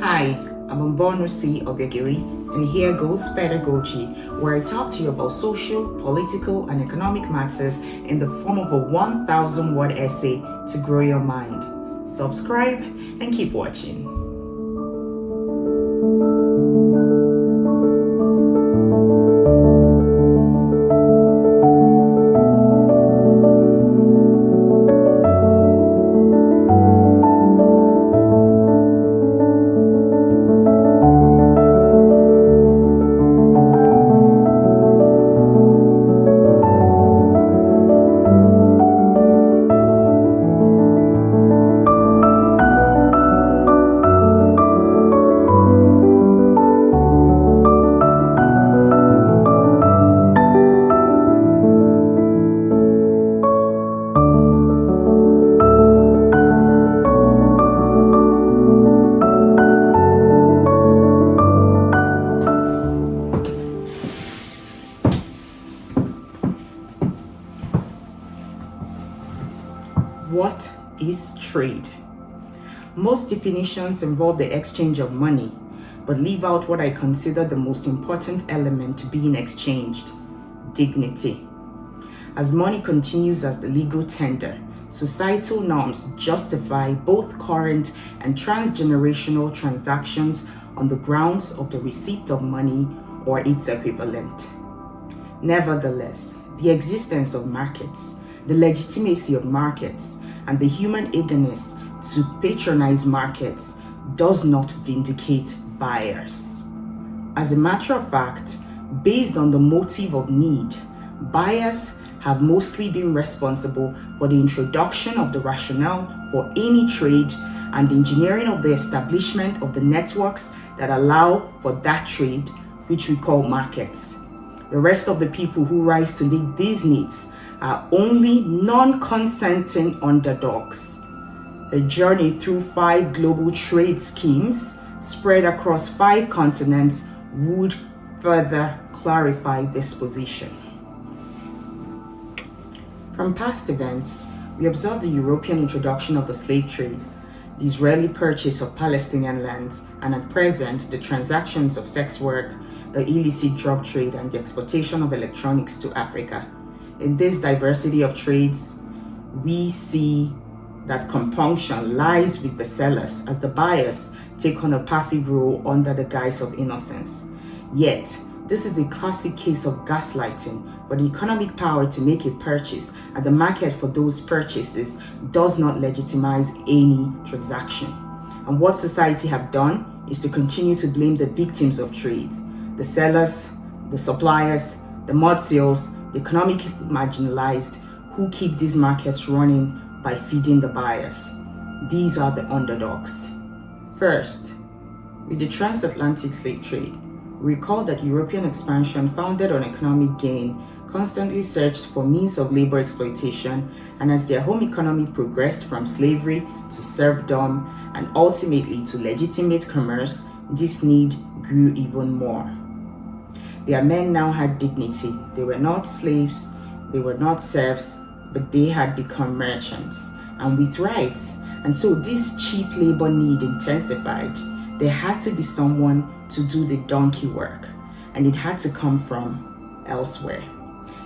Hi, I'm Mbonu C, Obiageli, and here goes Pedagogy, where I talk to you about social, political, and economic matters in the form of a 1,000-word essay to grow your mind. Subscribe and keep watching. What is trade? Most definitions involve the exchange of money, but leave out what I consider the most important element being exchanged: dignity. As money continues as the legal tender, societal norms justify both current and transgenerational transactions on the grounds of the receipt of money or its equivalent. Nevertheless, the existence of markets, the legitimacy of markets, and the human eagerness to patronize markets does not vindicate buyers. As a matter of fact, based on the motive of need, buyers have mostly been responsible for the introduction of the rationale for any trade and the engineering of the establishment of the networks that allow for that trade, which we call markets. The rest of the people who rise to meet these needs are only non-consenting underdogs. A journey through 5 global trade schemes spread across 5 continents would further clarify this position. From past events, we observed the European introduction of the slave trade, the Israeli purchase of Palestinian lands, and at present, the transactions of sex work, the illicit drug trade, and the exportation of electronics to Africa. In this diversity of trades, we see that compunction lies with the sellers as the buyers take on a passive role under the guise of innocence. Yet, this is a classic case of gaslighting, for the economic power to make a purchase and the market for those purchases does not legitimize any transaction. And what society have done is to continue to blame the victims of trade: the sellers, the suppliers, the mud seals, the economically marginalized, who keep these markets running by feeding the buyers. These are the underdogs. First, with the transatlantic slave trade, recall that European expansion founded on economic gain constantly searched for means of labor exploitation, and as their home economy progressed from slavery to serfdom and ultimately to legitimate commerce, this need grew even more. Their men now had dignity. They were not slaves, they were not serfs, but they had become merchants, and with rights. And so this cheap labor need intensified. There had to be someone to do the donkey work, and it had to come from elsewhere.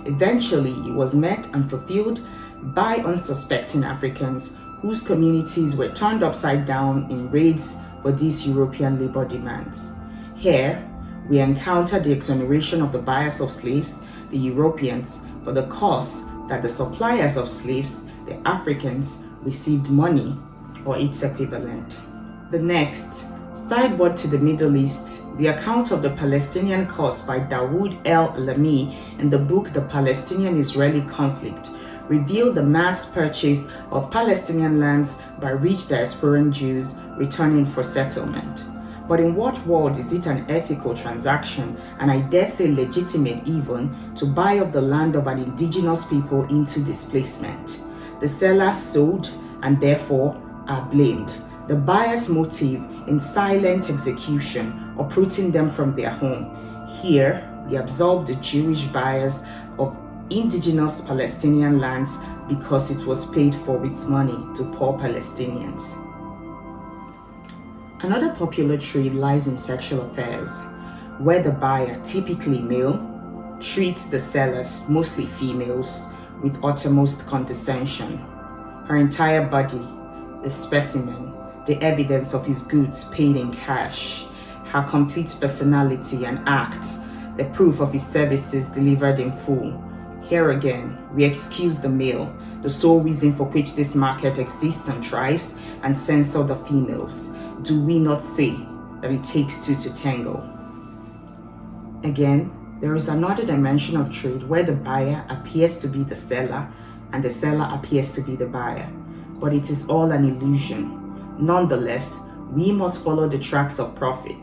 Eventually, it was met and fulfilled by unsuspecting Africans whose communities were turned upside down in raids for these European labor demands. Here, we encounter the exoneration of the buyers of slaves, the Europeans, for the cost that the suppliers of slaves, the Africans, received money or its equivalent. The next, sideward to the Middle East, the account of the Palestinian cause by Dawood El-Alami in the book The Palestinian-Israeli Conflict revealed the mass purchase of Palestinian lands by rich diasporan Jews returning for settlement. But in what world is it an ethical transaction, and I dare say legitimate even, to buy off the land of an indigenous people into displacement? The sellers sold and therefore are blamed. The buyer's motive in silent execution, uprooting them from their home. Here, we absolve the Jewish buyers of indigenous Palestinian lands because it was paid for with money to poor Palestinians. Another popular trade lies in sexual affairs, where the buyer, typically male, treats the sellers, mostly females, with uttermost condescension. Her entire body, a specimen, the evidence of his goods paid in cash, her complete personality and acts, the proof of his services delivered in full. Here again, we excuse the male, the sole reason for which this market exists and thrives, and censor the females. Do we not say that it takes two to tango? Again, there is another dimension of trade where the buyer appears to be the seller and the seller appears to be the buyer, but it is all an illusion. Nonetheless, we must follow the tracks of profit,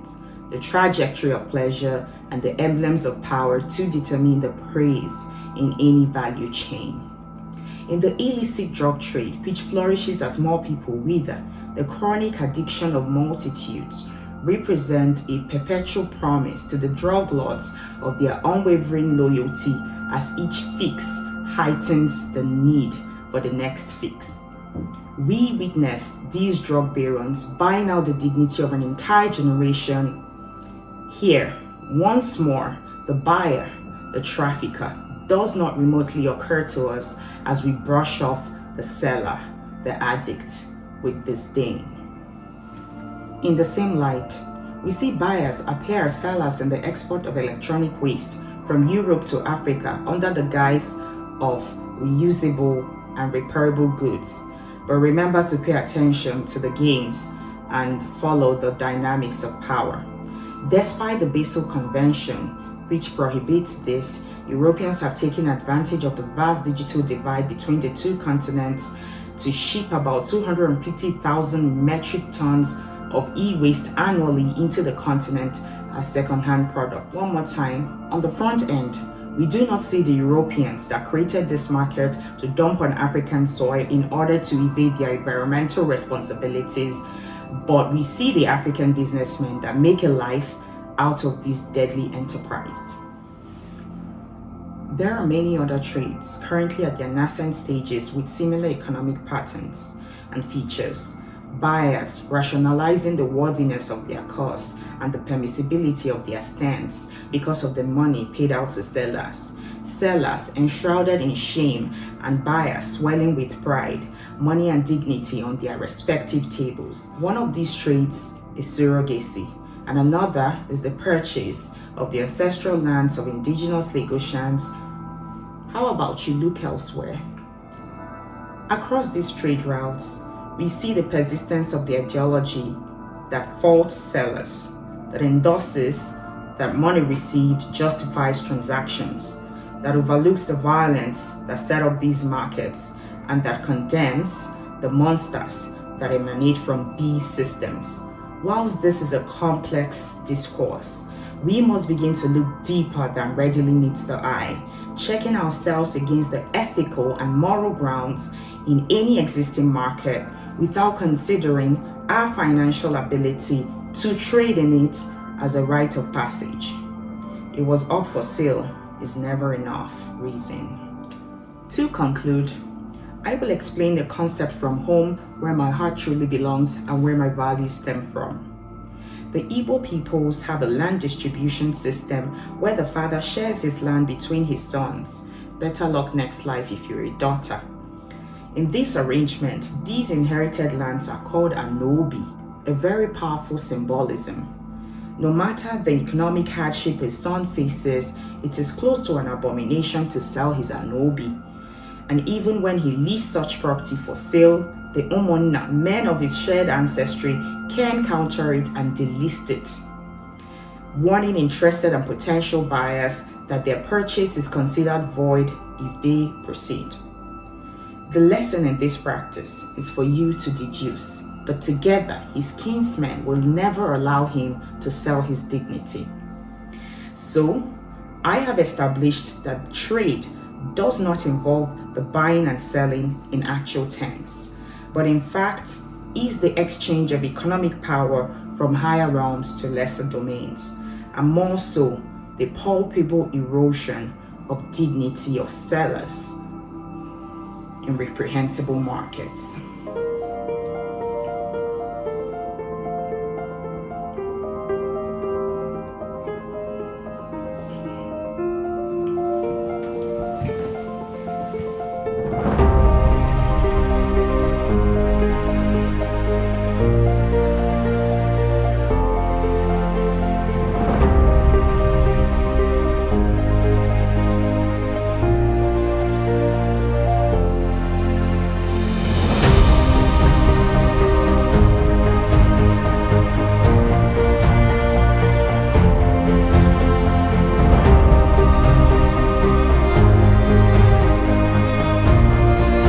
the trajectory of pleasure, and the emblems of power to determine the praise in any value chain. In the illicit drug trade, which flourishes as more people wither, the chronic addiction of multitudes represent a perpetual promise to the drug lords of their unwavering loyalty as each fix heightens the need for the next fix. We witness these drug barons buying out the dignity of an entire generation. Here, once more, the buyer, the trafficker, does not remotely occur to us as we brush off the seller, the addict, with disdain. In the same light, we see buyers appear as sellers in the export of electronic waste from Europe to Africa under the guise of reusable and repairable goods. But remember to pay attention to the games and follow the dynamics of power. Despite the Basel Convention, which prohibits this, Europeans have taken advantage of the vast digital divide between the two continents to ship about 250,000 metric tons of e-waste annually into the continent as second-hand products. One more time, on the front end, we do not see the Europeans that created this market to dump on African soil in order to evade their environmental responsibilities, but we see the African businessmen that make a life out of this deadly enterprise. There are many other trades currently at their nascent stages with similar economic patterns and features. Buyers rationalizing the worthiness of their cause and the permissibility of their stance because of the money paid out to sellers. Sellers enshrouded in shame and buyers swelling with pride, money and dignity on their respective tables. One of these trades is surrogacy, and another is the purchase of the ancestral lands of indigenous Lagosians. How about you look elsewhere? Across these trade routes, we see the persistence of the ideology that faults sellers, that endorses that money received justifies transactions, that overlooks the violence that set up these markets, and that condemns the monsters that emanate from these systems. Whilst this is a complex discourse, we must begin to look deeper than readily meets the eye, checking ourselves against the ethical and moral grounds in any existing market without considering our financial ability to trade in it as a rite of passage. It was up for sale is never enough reason. To conclude, I will explain the concept from home, where my heart truly belongs and where my values stem from. The Igbo peoples have a land distribution system where the father shares his land between his sons. Better luck next life if you're a daughter. In this arrangement, these inherited lands are called anobi, a very powerful symbolism. No matter the economic hardship his son faces, it is close to an abomination to sell his anobi. And even when he leaves such property for sale, the Omonna, men of his shared ancestry, can counter it and delist it, warning interested and potential buyers that their purchase is considered void if they proceed. The lesson in this practice is for you to deduce, but together his kinsmen will never allow him to sell his dignity. So, I have established that trade does not involve the buying and selling in actual terms, but in fact is the exchange of economic power from higher realms to lesser domains, and more so, the palpable erosion of dignity of sellers in reprehensible markets.